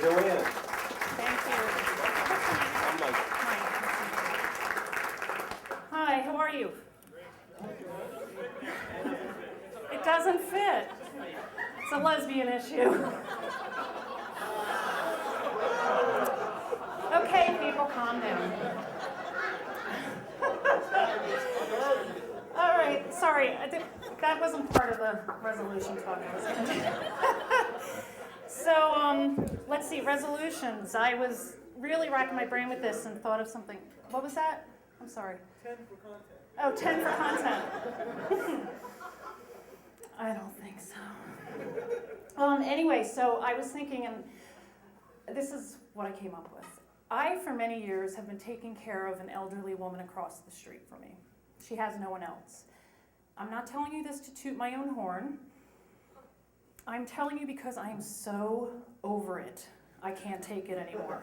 Joanne. Thank you. Hi, how are you? It doesn't fit. It's a lesbian issue. Okay, people, calm down. All right, sorry, that wasn't part of the resolution talk I was going to do. So, let's see, resolutions. I was really racking my brain with this and thought of something. What was that? I'm sorry. 10 for content. Oh, 10 for content. I don't think so. Anyway, so I was thinking, and this is what I came up with. I, for many years, have been taking care of an elderly woman across the street from me. She has no one else. I'm not telling you this to toot my own horn. I'm telling you because I am so over it. I can't take it anymore.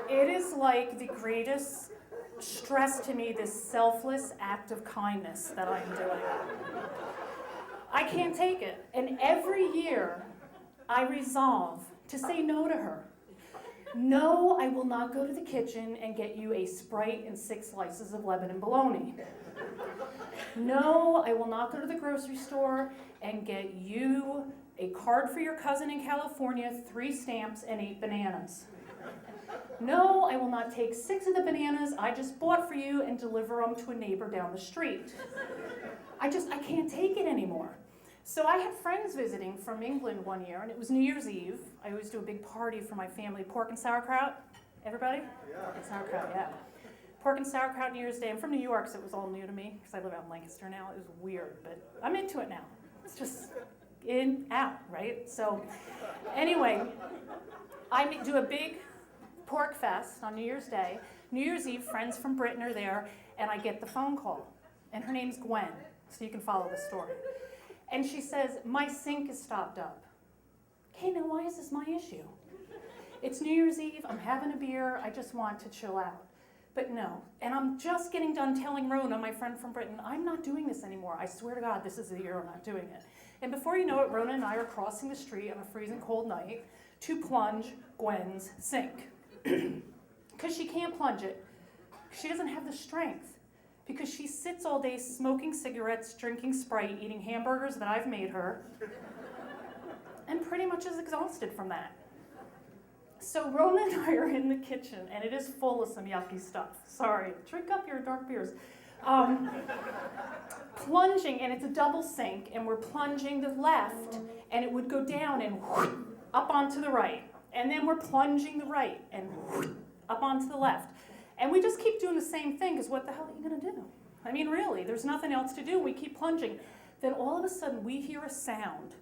It is like the greatest stress to me, this selfless act of kindness that I'm doing. I can't take it. And every year, I resolve to say no to her. No, I will not go to the kitchen and get you a Sprite and 6 slices of Lebanon bologna. No, I will not go to the grocery store and get you a card for your cousin in California, 3 stamps, and 8 bananas. No, I will not take 6 of the bananas I just bought for you and deliver them to a neighbor down the street. I can't take it anymore. So I had friends visiting from England one year, and it was New Year's Eve. I always do a big party for my family. Pork and sauerkraut? Everybody? Yeah. Pork and sauerkraut, yeah. Pork and sauerkraut New Year's Day. I'm from New York, so it was all new to me, because I live out in Lancaster now. It was weird, but I'm into it now. It's just in, out, right? So anyway, I do a big pork fest on New Year's Day. New Year's Eve, friends from Britain are there, and I get the phone call. And her name's Gwen, so you can follow the story. And she says, my sink is stopped up. Okay, now why is this my issue? It's New Year's Eve, I'm having a beer, I just want to chill out. But no, and I'm just getting done telling Rona, my friend from Britain, I'm not doing this anymore. I swear to God, this is the year I'm not doing it. And before you know it, Rona and I are crossing the street on a freezing cold night to plunge Gwen's sink. Because she can't plunge it. She doesn't have the strength. Because she sits all day smoking cigarettes, drinking Sprite, eating hamburgers that I've made her, and pretty much is exhausted from that. So Rona and I are in the kitchen, and it is full of some yucky stuff. Sorry, drink up your dark beers. Plunging, and it's a double sink, and we're plunging the left, and it would go down and up onto the right. And then we're plunging the right, and up onto the left. And we just keep doing the same thing, because what the hell are you going to do? I mean, really, there's nothing else to do. We keep plunging. Then all of a sudden, we hear a sound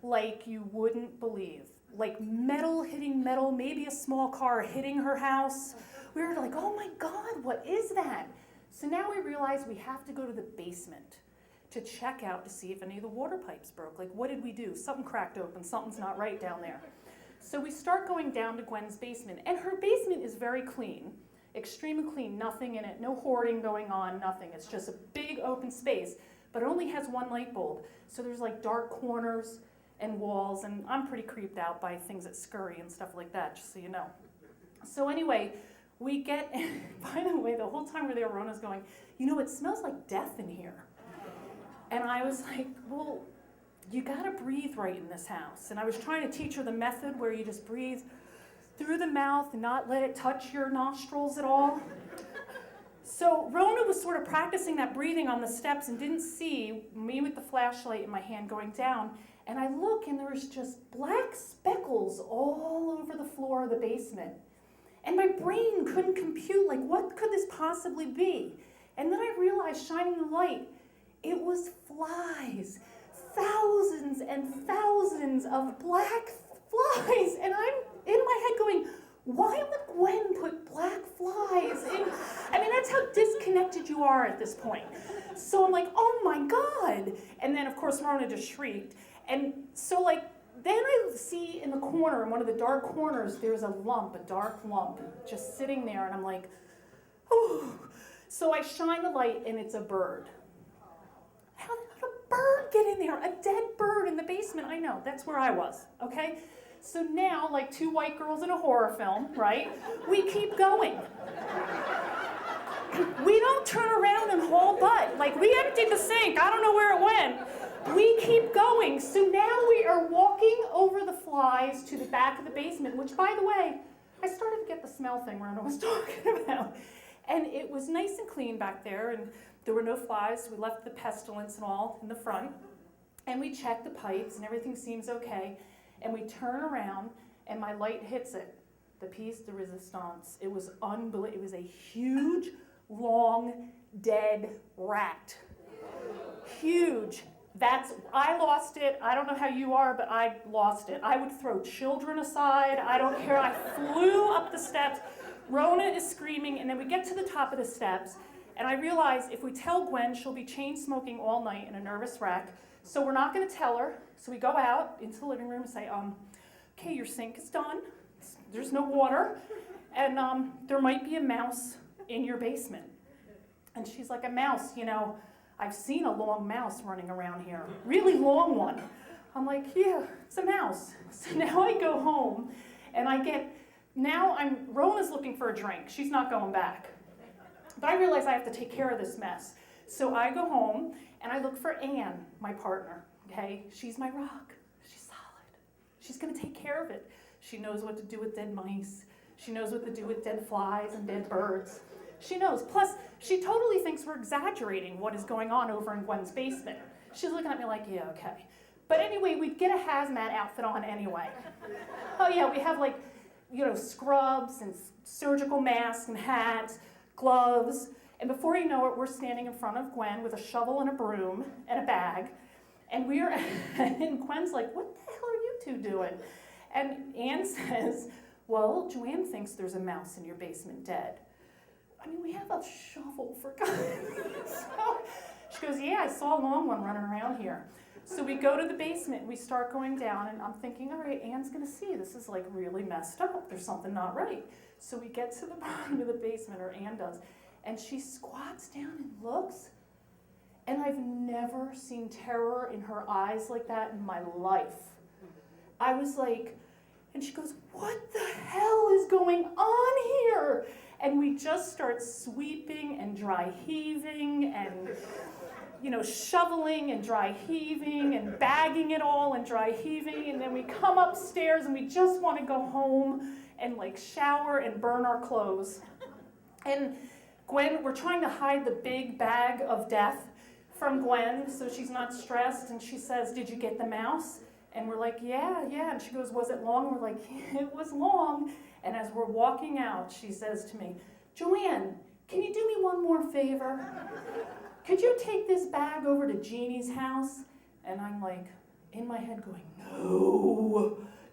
like you wouldn't believe. Like metal hitting metal, maybe a small car hitting her house. We were like, oh my God, what is that? So now we realize we have to go to the basement to check out to see if any of the water pipes broke. Like, what did we do? Something cracked open. Something's not right down there. So we start going down to Gwen's basement. And her basement is very clean. Extremely clean, nothing in it, no hoarding going on, nothing. It's just a big open space, but it only has 1 light bulb. So there's like dark corners and walls, and I'm pretty creeped out by things that scurry and stuff like that, just so you know. So anyway, we get, by the way, the whole time we're there, Rona's going, you know, it smells like death in here. And I was like, well, you gotta breathe right in this house. And I was trying to teach her the method where you just breathe through the mouth and not let it touch your nostrils at all. So Rona was sort of practicing that breathing on the steps and didn't see me with the flashlight in my hand going down. And I look and there was just black speckles all over the floor of the basement. And my brain couldn't compute, like, what could this possibly be? And then I realized, shining the light, it was flies. Thousands and thousands of black flies. And I'm in my head going, why would Gwen put black flies in? I mean, that's how disconnected you are at this point. So I'm like, oh my God. And then, of course, Rona just shrieked. And so, like, then I see in the corner, in one of the dark corners, there's a lump, a dark lump, just sitting there. And I'm like, oh. So I shine the light, and it's a bird. How did a bird get in there? A dead bird in the basement. I know, that's where I was, okay? So now, like two white girls in a horror film, right? We keep going. We don't turn around and haul butt. Like, we emptied the sink. I don't know where it went. We keep going. So now we are walking over the flies to the back of the basement, which, by the way, I started to get the smell thing Rhonda was talking about. And it was nice and clean back there, and there were no flies. So we left the pestilence and all in the front. And we checked the pipes, and everything seems okay. And we turn around, and my light hits it. The piece de resistance. It was unbelievable. It was a huge, long, dead rat. Huge. I lost it. I don't know how you are, but I lost it. I would throw children aside. I don't care. I flew up the steps. Rona is screaming, and then we get to the top of the steps, and I realize if we tell Gwen, she'll be chain smoking all night in a nervous wreck. So we're not going to tell her. So we go out into the living room and say, okay, your sink is done. There's no water, and there might be a mouse in your basement. And she's like, a mouse, you know, I've seen a long mouse running around here, really long one. I'm like, yeah, it's a mouse. So now I go home, and Rona's looking for a drink. She's not going back. But I realize I have to take care of this mess. So I go home, and I look for Anne, my partner, okay? She's my rock. She's solid. She's gonna take care of it. She knows what to do with dead mice. She knows what to do with dead flies and dead birds. She knows. Plus, she totally thinks we're exaggerating what is going on over in Gwen's basement. She's looking at me like, yeah, okay. But anyway, we'd get a hazmat outfit on anyway. Oh yeah, we have like, you know, scrubs and surgical masks and hats, gloves. And before you know it, we're standing in front of Gwen with a shovel and a broom and a bag. And and Gwen's like, what the hell are you two doing? And Anne says, well, Joanne thinks there's a mouse in your basement dead. I mean, we have a shovel, for God's sake. So she goes, yeah, I saw a long one running around here. So we go to the basement, we start going down, and I'm thinking, all right, Anne's gonna see, this is like really messed up. There's something not right. So we get to the bottom of the basement, or Anne does, and she squats down and looks, and I've never seen terror in her eyes like that in my life. I was like, and she goes, what the hell is going on here? And we just start sweeping and dry heaving and, you know, shoveling and dry heaving and bagging it all and dry heaving. And then we come upstairs and we just want to go home and like shower and burn our clothes. And Gwen, we're trying to hide the big bag of death from Gwen so she's not stressed. And she says, did you get the mouse? And we're like, yeah. And she goes, was it long? And we're like, yeah, it was long. And as we're walking out, she says to me, Joanne, can you do me one more favor? Could you take this bag over to Jeannie's house? And I'm like, in my head going,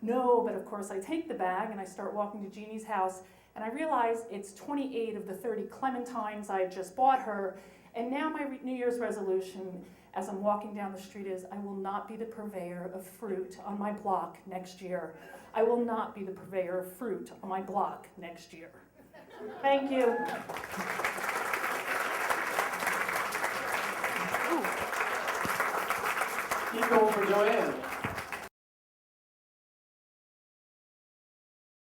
no. But of course I take the bag and I start walking to Jeannie's house, and I realize it's 28 of the 30 clementines I had just bought her. And now my New Year's resolution as I'm walking down the street is, I will not be the purveyor of fruit on my block next year. I will not be the purveyor of fruit on my block next year. Thank you. Keep going for Joanne.